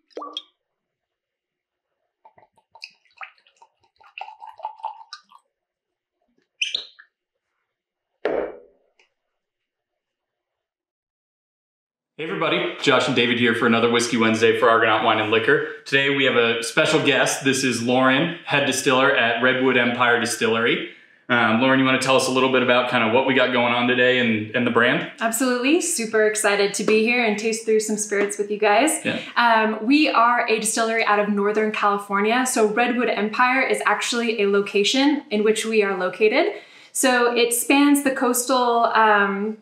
Hey everybody, Josh and David here for another Whiskey Wednesday for Argonaut Wine and Liquor. Today we have a special guest. This is Lauren, head distiller at Redwood Empire Distillery. Lauren, you want to tell us a little bit about kind of what we got going on today and the brand? Absolutely. Super excited to be here and taste through some spirits with you guys. Yeah. We are a distillery out of Northern California. So Redwood Empire is actually a location in which we are located. So it spans the coastal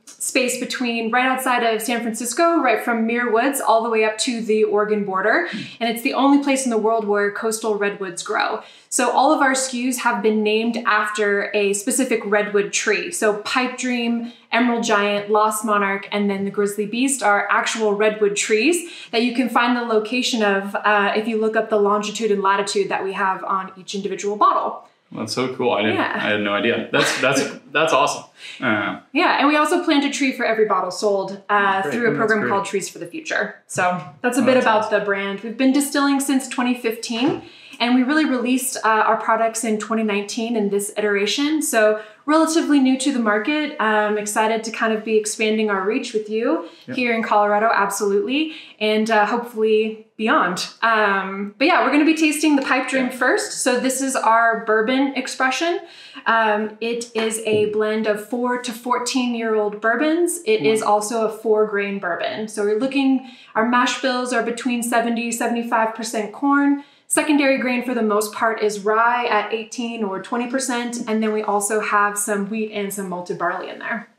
space between right outside of San Francisco, right from Muir Woods, all the way up to the Oregon border. And it's the only place in the world where coastal redwoods grow. So all of our SKUs have been named after a specific redwood tree. So Pipe Dream, Emerald Giant, Lost Monarch, and then the Grizzly Beast are actual redwood trees that you can find the location of if you look up the longitude and latitude that we have on each individual bottle. That's so cool. I had no idea. That's awesome. Yeah, and we also plant a tree for every bottle sold through a program called Trees for the Future. So that's a bit about the brand. We've been distilling since 2015, and we really released our products in 2019 in this iteration. So relatively new to the market. I'm excited to kind of be expanding our reach with you here in Colorado, absolutely, and hopefully beyond. But yeah, we're going to be tasting the Pipe Dream first. So this is our bourbon expression. It is a blend of 4 to 14-year-old bourbons. It is also a 4-grain bourbon. So we're looking, our mash bills are between 70-75% corn. Secondary grain for the most part is rye at 18 or 20%. And then we also have some wheat and some malted barley in there.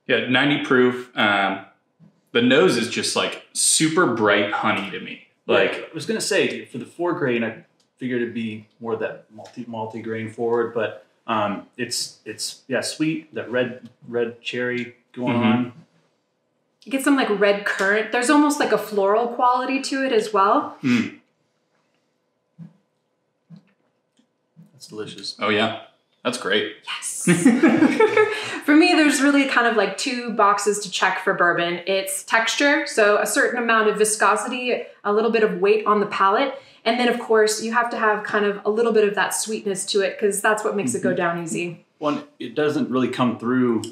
Yeah, 90 proof. The nose is just like super bright honey to me. Like I was gonna say, for the 4 grain, I figured it'd be more that multi grain forward, but it's sweet, that red cherry going on. You get some like red currant. There's almost like a floral quality to it as well. That's delicious. Oh yeah, that's great. Yes. For me, there's really kind of like 2 boxes to check for bourbon. It's texture, so a certain amount of viscosity, a little bit of weight on the palate. And then of course you have to have kind of a little bit of that sweetness to it because that's what makes it go down easy. Well, it doesn't really come through,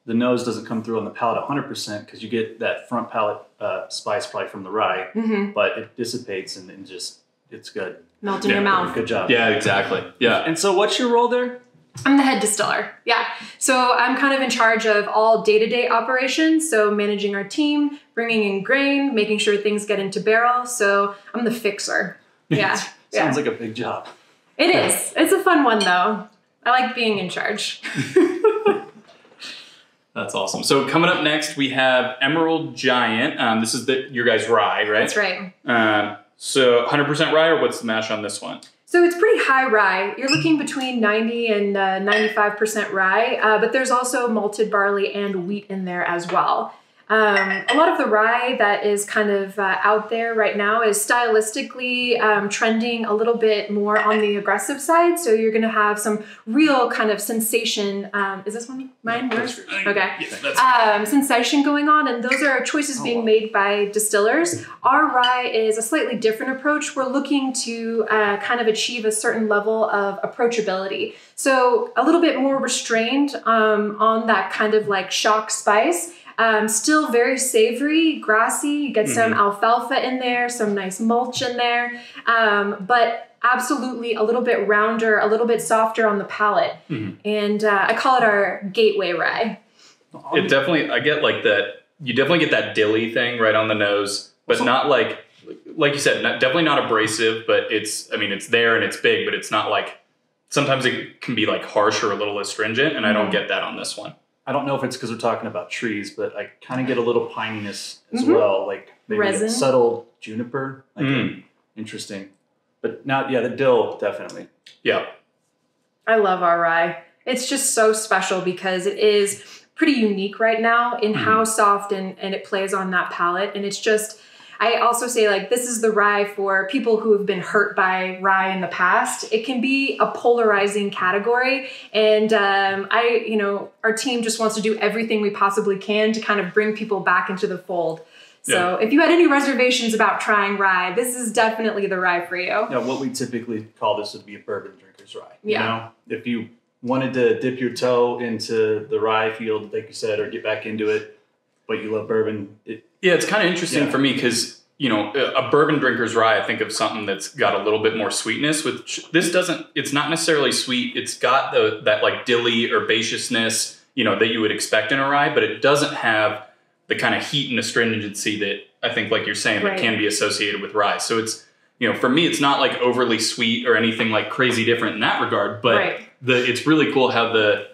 the nose doesn't come through on the palate 100% because you get that front palate spice probably from the rye, but it dissipates and just, it's good. Melt in your mouth. Good job. Yeah, exactly. Yeah. And so what's your role there? I'm the head distiller. Yeah. So I'm kind of in charge of all day-to-day operations. So managing our team, bringing in grain, making sure things get into barrel. So I'm the fixer. Yeah. Sounds like a big job. It is. It's a fun one though. I like being in charge. That's awesome. So coming up next, we have Emerald Giant. This is your guys' rye, right? That's right. So 100% rye, or what's the mash on this one? So it's pretty high rye. You're looking between 90 and 95% rye, but there's also malted barley and wheat in there as well. A lot of the rye that is kind of out there right now is stylistically trending a little bit more on the aggressive side. So you're going to have some real kind of sensation. Is this one mine? Yours? Okay. Yeah, sensation going on. And those are choices being made by distillers. Our rye is a slightly different approach. We're looking to kind of achieve a certain level of approachability. So a little bit more restrained on that kind of like shock spice. Still very savory, grassy. You get some alfalfa in there, some nice mulch in there, but absolutely a little bit rounder, a little bit softer on the palate. And I call it our gateway rye. It definitely, I get like that. You definitely get that dilly thing right on the nose, but not like you said, definitely not abrasive, but it's, I mean, it's there and it's big, but it's not like, sometimes it can be like harsh or a little astringent, and I don't get that on this one. I don't know if it's because we're talking about trees, but I kind of get a little pininess as well, like maybe a subtle juniper. Interesting. But now, yeah, the dill, definitely. Yeah. I love our rye. It's just so special because it is pretty unique right now in how soft and it plays on that palate. And it's just, I also say like, this is the rye for people who have been hurt by rye in the past. It can be a polarizing category. And our team just wants to do everything we possibly can to kind of bring people back into the fold. So if you had any reservations about trying rye, this is definitely the rye for you. Yeah, what we typically call this would be a bourbon drinker's rye. Yeah. You know, if you wanted to dip your toe into the rye field, like you said, or get back into it, but you love bourbon. It's kind of interesting for me because, you know, a bourbon drinker's rye, I think of something that's got a little bit more sweetness. Which this doesn't. It's not necessarily sweet. It's got that like dilly herbaceousness, you know, that you would expect in a rye, but it doesn't have the kind of heat and astringency that I think, like you're saying, that can be associated with rye. So it's, you know, for me, it's not like overly sweet or anything like crazy different in that regard, but it's really cool how the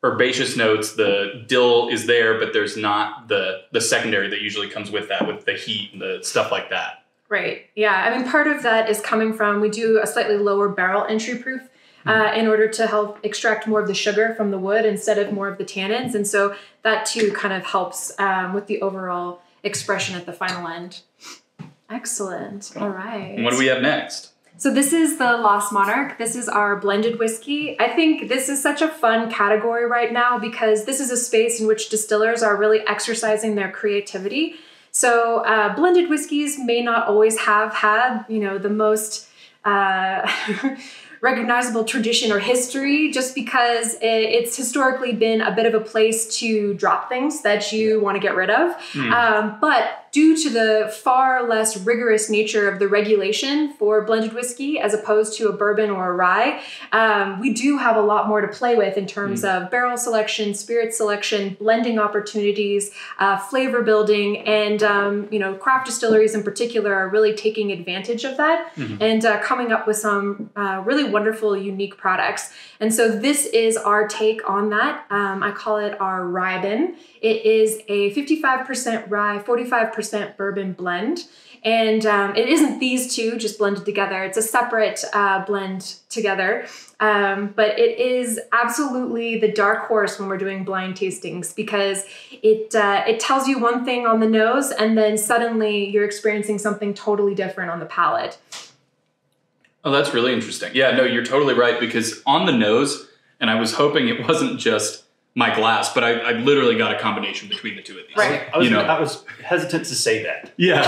herbaceous notes, the dill is there, but there's not the secondary that usually comes with that, with the heat and the stuff like that. Right. Yeah. I mean, part of that is coming from, we do a slightly lower barrel entry proof in order to help extract more of the sugar from the wood instead of more of the tannins. And so that too kind of helps with the overall expression at the final end. Excellent. All right. And what do we have next? So this is the Lost Monarch. This is our blended whiskey. I think this is such a fun category right now because this is a space in which distillers are really exercising their creativity. So blended whiskeys may not always have had, you know, the most recognizable tradition or history, just because it's historically been a bit of a place to drop things that you want to get rid of. But due to the far less rigorous nature of the regulation for blended whiskey as opposed to a bourbon or a rye, we do have a lot more to play with in terms of barrel selection, spirit selection, blending opportunities, flavor building, and you know, craft distilleries in particular are really taking advantage of that and coming up with some really wonderful, unique products. And so this is our take on that. I call it our rye bin. It is a 55% rye, 45% bourbon blend. And it isn't these two just blended together. It's a separate blend together. But it is absolutely the dark horse when we're doing blind tastings because it tells you one thing on the nose and then suddenly you're experiencing something totally different on the palate. Oh, that's really interesting. Yeah, no, you're totally right because on the nose, and I was hoping it wasn't just my glass, but I literally got a combination between the two of these. Right. I was hesitant to say that. Yeah.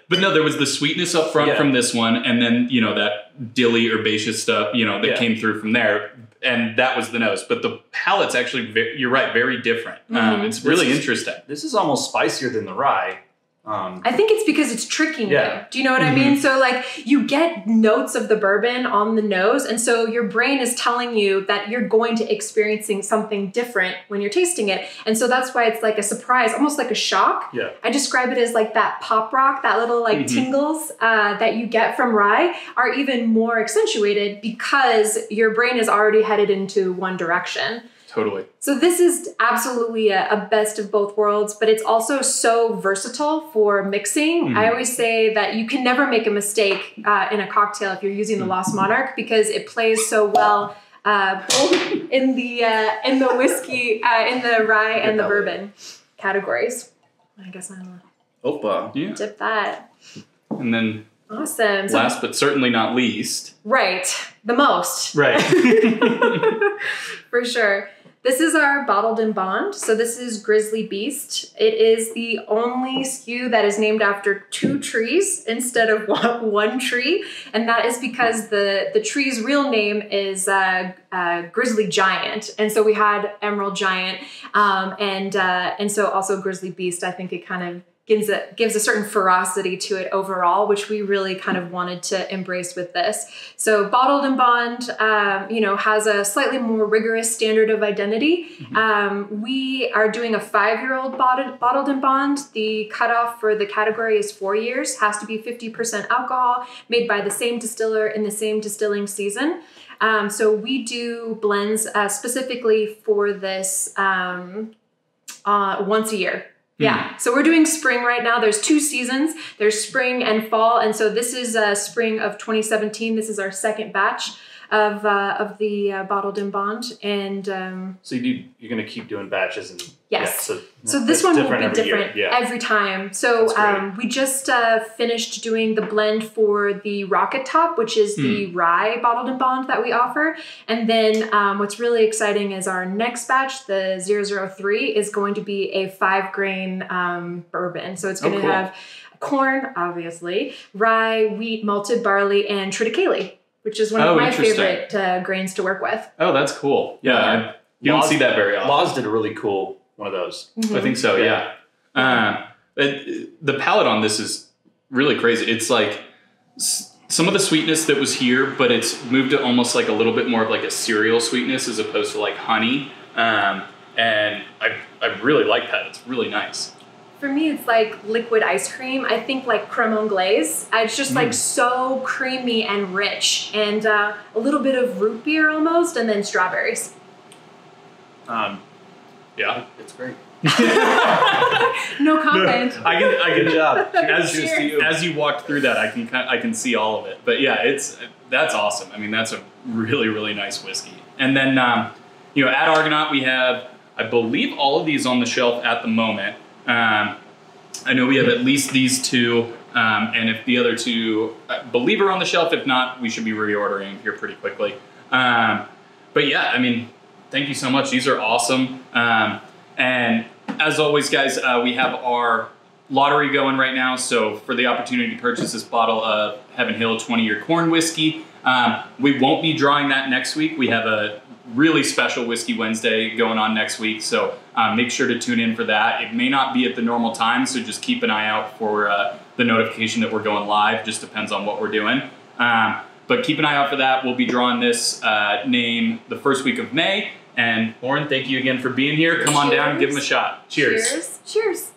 but no, there was the sweetness up front from this one, and then, you know, that dilly herbaceous stuff, you know, that came through from there. And that was the nose. But the palate's actually, you're right, very different. It's really interesting. This is almost spicier than the rye. I think it's because it's tricking you. Do you know what I mean? So like you get notes of the bourbon on the nose. And so your brain is telling you that you're going to experiencing something different when you're tasting it. And so that's why it's like a surprise, almost like a shock. Yeah. I describe it as like that pop rock, that little like tingles that you get from rye are even more accentuated because your brain is already headed into one direction. Totally. So this is absolutely a best of both worlds, but it's also so versatile for mixing. I always say that you can never make a mistake in a cocktail if you're using the Lost Monarch because it plays so well both in the whiskey, in the rye and the bourbon categories. I guess I'll dip that. And then awesome. Last but certainly not least. Right. The most. Right. For sure. This is our Bottled in Bond. So this is Grizzly Beast. It is the only SKU that is named after 2 trees instead of one tree. And that is because the tree's real name is Grizzly Giant. And so we had Emerald Giant. And so also Grizzly Beast, I think it kind of gives a certain ferocity to it overall, which we really kind of wanted to embrace with this. So Bottled in Bond, has a slightly more rigorous standard of identity. We are doing a 5-year-old Bottled in Bond. The cutoff for the category is 4 years, has to be 50% alcohol, made by the same distiller in the same distilling season. So we do blends specifically for this once a year. Yeah, so we're doing spring right now. There's 2 seasons. There's spring and fall, and so this is spring of 2017. This is our second batch of the Bottled in Bond, and so you're going to keep doing batches and Yes. Yeah, so this one will be every different every time. So we just finished doing the blend for the Rocket Top, which is the rye bottled and bond that we offer. And then what's really exciting is our next batch, the 003, is going to be a 5-grain bourbon. So it's going to have corn, obviously, rye, wheat, malted barley, and triticale, which is one of my favorite grains to work with. Oh, that's cool. Yeah. You don't see that very often. Laws did a really cool one of those. I think so, yeah. The palate on this is really crazy. It's like some of the sweetness that was here, but it's moved to almost like a little bit more of like a cereal sweetness as opposed to like honey. And I really like that. It's really nice. For me, it's like liquid ice cream. I think like creme anglaise. It's just like so creamy and rich, and a little bit of root beer almost, and then strawberries. Yeah, it's great. No comment. I can Good job. As you walked through that, I can see all of it. But yeah, that's awesome. I mean, that's a really, really nice whiskey. And then at Argonaut we have, I believe, all of these on the shelf at the moment. I know we have at least these two, and if the other two, I believe, are on the shelf. If not, we should be reordering here pretty quickly. But yeah, I mean, thank you so much. These are awesome. And as always, guys, we have our lottery going right now. So for the opportunity to purchase this bottle of Heaven Hill 20-year corn whiskey, we won't be drawing that next week. We have a really special Whiskey Wednesday going on next week. So make sure to tune in for that. It may not be at the normal time, so just keep an eye out for the notification that we're going live. Just depends on what we're doing. But keep an eye out for that. We'll be drawing this name the first week of May. And Lauren, thank you again for being here. Come on down and give them a shot. Cheers. Cheers.